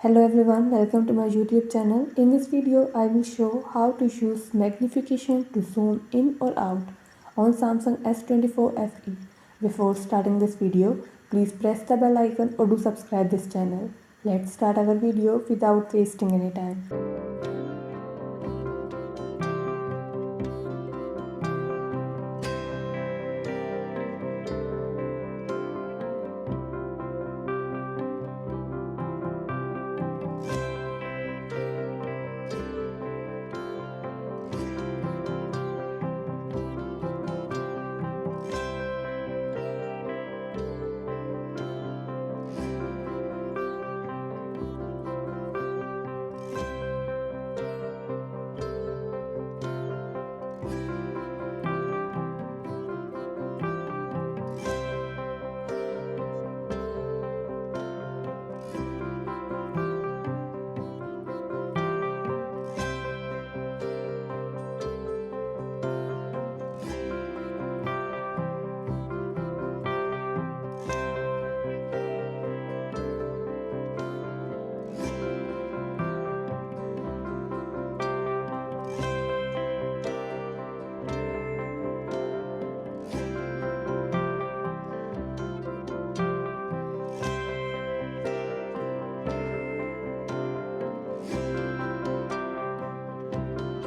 Hello everyone, welcome to my YouTube channel. In this video, I will show how to use magnification to zoom in or out on Samsung S24 FE. Before starting this video, please press the bell icon or do subscribe this channel. Let's start our video without wasting any time.